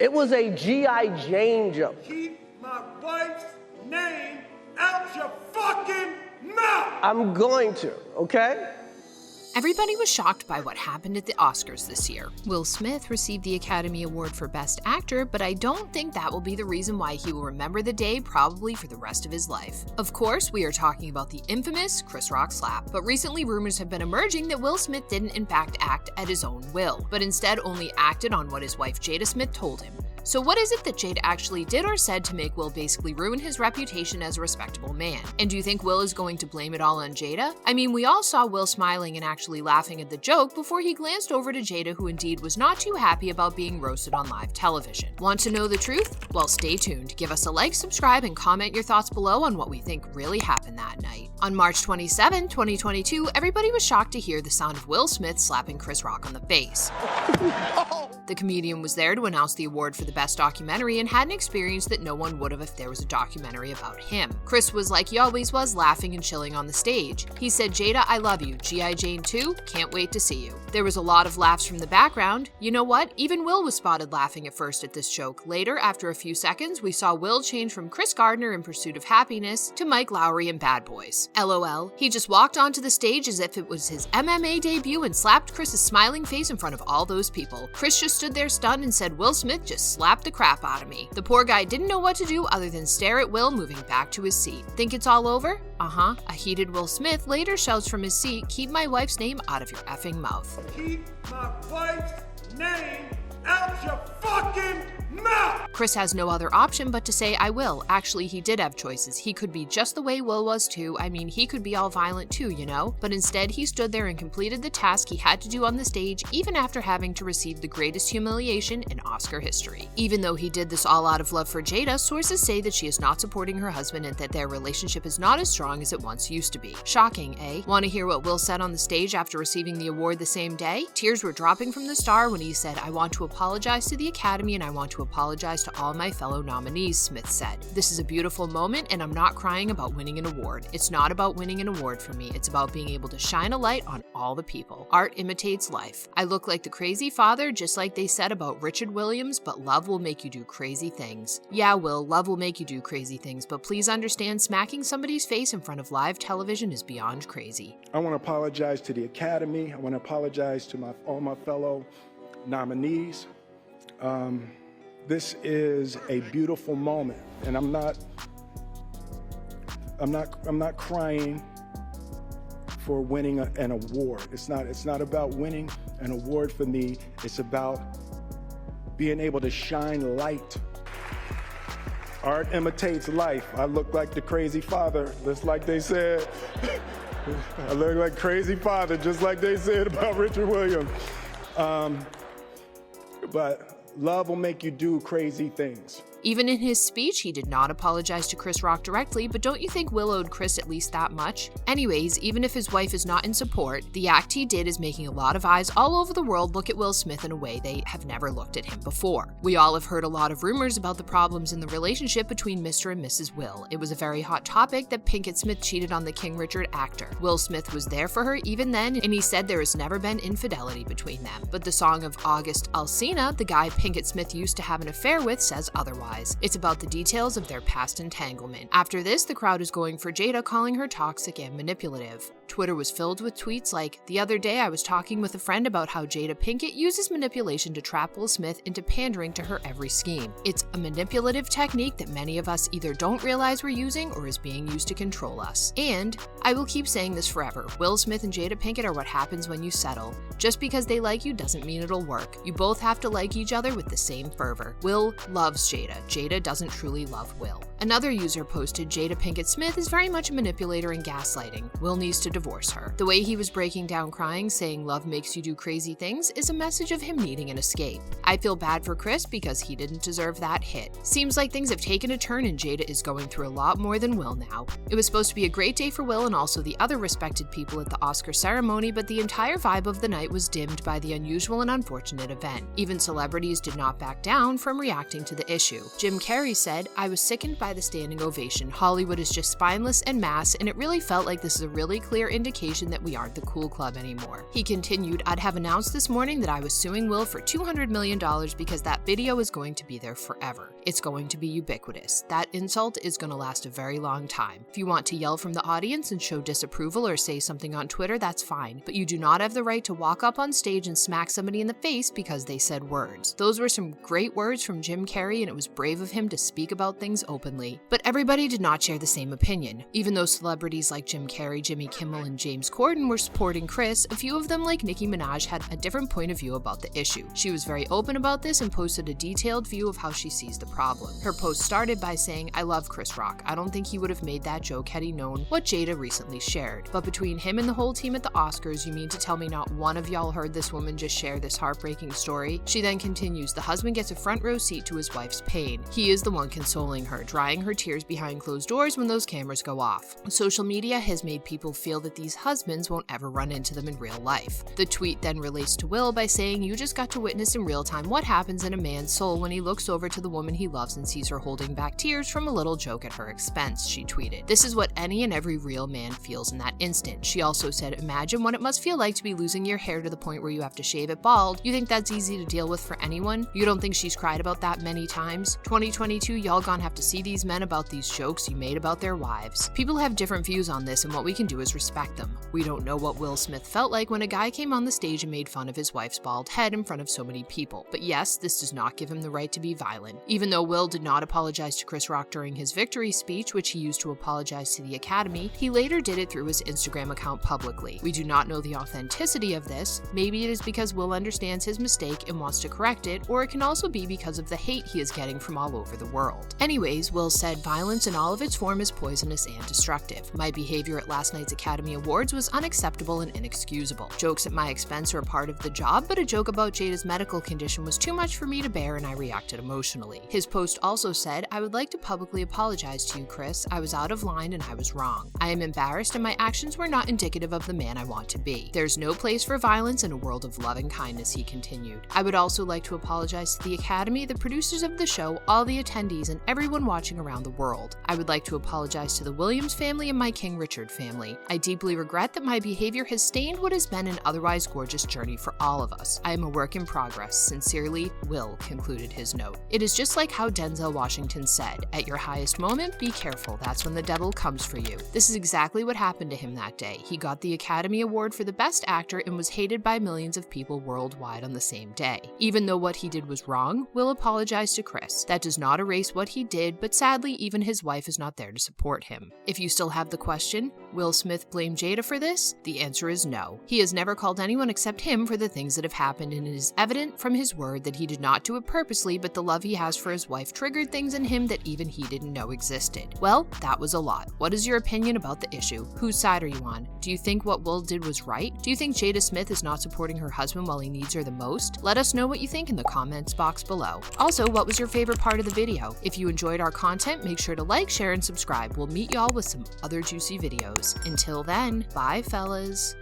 It was a G.I. Jane joke. Keep my wife's name out your fucking mouth! I'm going to, okay? Everybody was shocked by what happened at the Oscars this year. Will Smith received the Academy Award for Best Actor, but I don't think that will be the reason why he will remember the day probably for the rest of his life. Of course, we are talking about the infamous Chris Rock slap, but recently rumors have been emerging that Will Smith didn't in fact act at his own will, but instead only acted on what his wife Jada Smith told him. So what is it that Jada actually did or said to make Will basically ruin his reputation as a respectable man? And do you think Will is going to blame it all on Jada? I mean, we all saw Will smiling and actually laughing at the joke before he glanced over to Jada, who indeed was not too happy about being roasted on live television. Want to know the truth? Well, stay tuned. Give us a like, subscribe, and comment your thoughts below on what we think really happened that night. On March 27, 2022, everybody was shocked to hear the sound of Will Smith slapping Chris Rock on the face. The comedian was there to announce the award for the best documentary and had an experience that no one would have if there was a documentary about him. Chris was like he always was, laughing and chilling on the stage. He said, "Jada, I love you. G.I. Jane 2, can't wait to see you." There was a lot of laughs from the background. You know what? Even Will was spotted laughing at first at this joke. Later, after a few seconds, we saw Will change from Chris Gardner in Pursuit of Happiness to Mike Lowrey in Bad Boys. LOL. He just walked onto the stage as if it was his MMA debut and slapped Chris's smiling face in front of all those people. Chris just stood there stunned and said, "Will Smith just slapped the crap out of me." The poor guy didn't know what to do other than stare at Will moving back to his seat. Think it's all over? Uh-huh. A heated Will Smith later shouts from his seat, "Keep my wife's name out of your effing mouth." Keep my wife's name out your fucking mouth! Chris has no other option but to say, "I will." Actually, he did have choices. He could be just the way Will was too. I mean, he could be all violent too, you know? But instead, he stood there and completed the task he had to do on the stage, even after having to receive the greatest humiliation in Oscar history. Even though he did this all out of love for Jada, sources say that she is not supporting her husband and that their relationship is not as strong as it once used to be. Shocking, eh? Want to hear what Will said on the stage after receiving the award the same day? Tears were dropping from the star when he said, "I want to apologize to the Academy and I want to apologize to all my fellow nominees," Smith said. "This is a beautiful moment and I'm not crying about winning an award. It's not about winning an award for me. It's about being able to shine a light on all the people. Art imitates life. I look like the crazy father, just like they said about Richard Williams, but love will make you do crazy things." Yeah, Will, love will make you do crazy things, but please understand smacking somebody's face in front of live television is beyond crazy. I want to apologize to the Academy. I want to apologize to all my fellow nominees. This is a beautiful moment, and I'm not crying for winning an award. It's not about winning an award for me. It's about being able to shine light. Art imitates life. I look like the crazy father, just like they said. I look like crazy father, just like they said about Richard Williams. But love will make you do crazy things. Even in his speech, he did not apologize to Chris Rock directly, but don't you think Will owed Chris at least that much? Anyways, even if his wife is not in support, the act he did is making a lot of eyes all over the world look at Will Smith in a way they have never looked at him before. We all have heard a lot of rumors about the problems in the relationship between Mr. and Mrs. Will. It was a very hot topic that Pinkett Smith cheated on the King Richard actor. Will Smith was there for her even then, and he said there has never been infidelity between them. But the song of August Alsina, the guy Pinkett Smith used to have an affair with, says otherwise. It's about the details of their past entanglement. After this, the crowd is going for Jada, calling her toxic and manipulative. Twitter was filled with tweets like, "The other day I was talking with a friend about how Jada Pinkett uses manipulation to trap Will Smith into pandering to her every scheme. It's a manipulative technique that many of us either don't realize we're using or is being used to control us. And I will keep saying this forever, Will Smith and Jada Pinkett are what happens when you settle. Just because they like you doesn't mean it'll work. You both have to like each other with the same fervor. Will loves Jada. Jada doesn't truly love Will." Another user posted, "Jada Pinkett Smith is very much a manipulator and gaslighting. Will needs to divorce her." The way he was breaking down crying, saying love makes you do crazy things, is a message of him needing an escape. I feel bad for Chris because he didn't deserve that hit. Seems like things have taken a turn and Jada is going through a lot more than Will now. It was supposed to be a great day for Will and also the other respected people at the Oscar ceremony, but the entire vibe of the night was dimmed by the unusual and unfortunate event. Even celebrities did not back down from reacting to the issue. Jim Carrey said, "I was sickened by by the standing ovation. Hollywood is just spineless and mass, and it really felt like this is a really clear indication that we aren't the cool club anymore. He continued, I'd have announced this morning that I was suing Will for $200 million because that video is going to be there forever. It's going to be ubiquitous. That insult is going to last a very long time. If you want to yell from the audience and show disapproval or say something on Twitter, that's fine, but you do not have the right to walk up on stage and smack somebody in the face because they said words. Those were some great words from Jim Carrey, and it was brave of him to speak about things openly. But everybody did not share the same opinion. Even though celebrities like Jim Carrey, Jimmy Kimmel, and James Corden were supporting Chris, a few of them like Nicki Minaj had a different point of view about the issue. She was very open about this and posted a detailed view of how she sees the problem. Her post started by saying, I love Chris Rock. I don't think he would have made that joke had he known what Jada recently shared. But between him and the whole team at the Oscars, you mean to tell me not one of y'all heard this woman just share this heartbreaking story? She then continues, the husband gets a front row seat to his wife's pain. He is the one consoling her, drying her tears behind closed doors when those cameras go off. Social media has made people feel that these husbands won't ever run into them in real life. The tweet then relates to Will by saying, you just got to witness in real time what happens in a man's soul when he looks over to the woman he loves and sees her holding back tears from a little joke at her expense, she tweeted. This is what any and every real man feels in that instant. She also said, imagine what it must feel like to be losing your hair to the point where you have to shave it bald. You think that's easy to deal with for anyone? You don't think she's cried about that many times? 2022, y'all gonna have to see these men about these jokes you made about their wives. People have different views on this, and what we can do is respect them. We don't know what Will Smith felt like when a guy came on the stage and made fun of his wife's bald head in front of so many people. But yes, this does not give him the right to be violent. Even though Will did not apologize to Chris Rock during his victory speech, which he used to apologize to the Academy, he later did it through his Instagram account publicly. We do not know the authenticity of this. Maybe it is because Will understands his mistake and wants to correct it, or it can also be because of the hate he is getting from all over the world. Anyways, Will said, violence in all of its form is poisonous and destructive. My behavior at last night's Academy Awards was unacceptable and inexcusable. Jokes at my expense are a part of the job, but a joke about Jada's medical condition was too much for me to bear and I reacted emotionally. His post also said, I would like to publicly apologize to you, Chris. I was out of line and I was wrong. I am embarrassed and my actions were not indicative of the man I want to be. There's no place for violence in a world of love and kindness, he continued. I would also like to apologize to the Academy, the producers of the show, all the attendees, and everyone watching around the world. I would like to apologize to the Williams family and my King Richard family. I deeply regret that my behavior has stained what has been an otherwise gorgeous journey for all of us. I am a work in progress. Sincerely, Will, concluded his note. It is just like how Denzel Washington said, at your highest moment, be careful, that's when the devil comes for you. This is exactly what happened to him that day. He got the Academy Award for the Best Actor and was hated by millions of people worldwide on the same day. Even though what he did was wrong, Will apologized to Chris. That does not erase what he did, but sadly, even his wife is not there to support him. If you still have the question, Will Smith blame Jada for this? The answer is no. He has never called anyone except him for the things that have happened, and it is evident from his word that he did not do it purposely, but the love he has for his wife triggered things in him that even he didn't know existed. Well, that was a lot. What is your opinion about the issue? Whose side are you on? Do you think what Will did was right? Do you think Jada Smith is not supporting her husband while he needs her the most? Let us know what you think in the comments box below. Also, what was your favorite part of the video? If you enjoyed our content, make sure to like, share, and subscribe. We'll meet y'all with some other juicy videos. Until then, bye fellas.